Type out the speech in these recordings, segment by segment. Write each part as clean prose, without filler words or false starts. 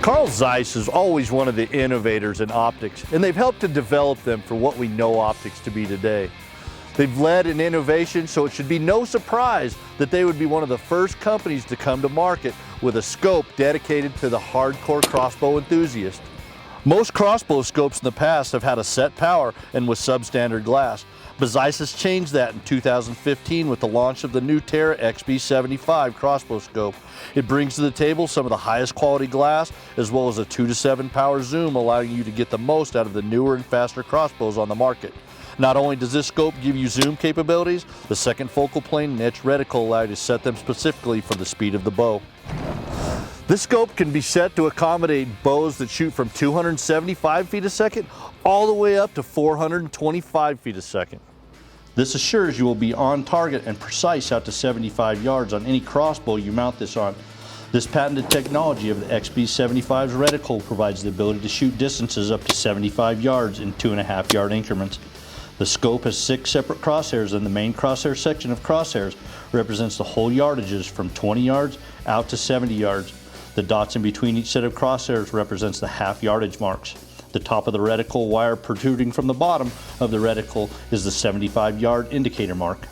Carl Zeiss is always one of the innovators in optics, and they've helped to develop them for what we know optics to be today. They've led in innovation, so it should be no surprise that they would be one of the first companies to come to market with a scope dedicated to the hardcore crossbow enthusiast. Most crossbow scopes in the past have had a set power and with substandard glass, but Zeiss has changed that in 2015 with the launch of the new XB75 crossbow scope. It brings to the table some of the highest quality glass as well as a 2-to-7 power zoom, allowing you to get the most out of the newer and faster crossbows on the market. Not only does this scope give you zoom capabilities, the second focal plane and etch reticle allow you to set them specifically for the speed of the bow. This scope can be set to accommodate bows that shoot from 275 feet a second all the way up to 425 feet a second. This assures you will be on target and precise out to 75 yards on any crossbow you mount this on. This patented technology of the XB75's reticle provides the ability to shoot distances up to 75 yards in 2.5-yard increments. The scope has 6 separate crosshairs, and the main crosshair section of crosshairs represents the whole yardages from 20 yards out to 70 yards. The dots in between each set of crosshairs represents the half yardage marks. The top of the reticle wire protruding from the bottom of the reticle is the 75-yard indicator mark.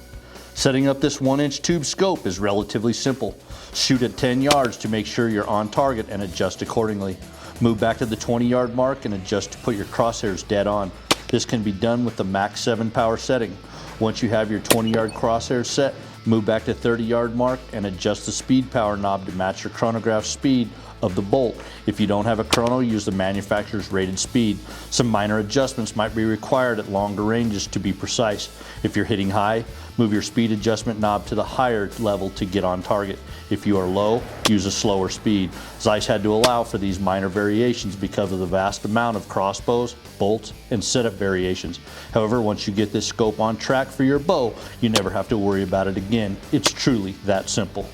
Setting up this 1-inch tube scope is relatively simple. Shoot at 10 yards to make sure you're on target and adjust accordingly. Move back to the 20-yard mark and adjust to put your crosshairs dead on. This can be done with the max 7 power setting. Once you have your 20-yard crosshairs set, move back to 30-yard mark and adjust the speed power knob to match your chronograph speed of the bolt. If you don't have a chrono, use the manufacturer's rated speed. Some minor adjustments might be required at longer ranges to be precise. If you're hitting high, move your speed adjustment knob to the higher level to get on target. If you are low, use a slower speed. Zeiss had to allow for these minor variations because of the vast amount of crossbows, bolts, and setup variations. However, once you get this scope on track for your bow, you never have to worry about it again. It's truly that simple.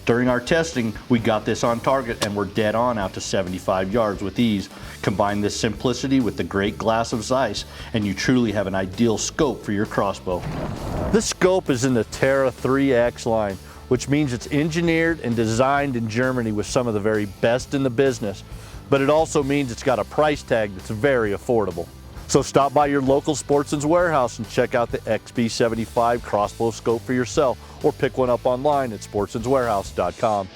During our testing, we got this on target and we're dead on out to 75 yards with ease. Combine this simplicity with the great glass of Zeiss and you truly have an ideal scope for your crossbow. This scope is in the Terra 3X line, which means it's engineered and designed in Germany with some of the very best in the business, but it also means it's got a price tag that's very affordable. So stop by your local Sportsman's Warehouse and check out the XB75 crossbow scope for yourself, or pick one up online at sportsmanswarehouse.com.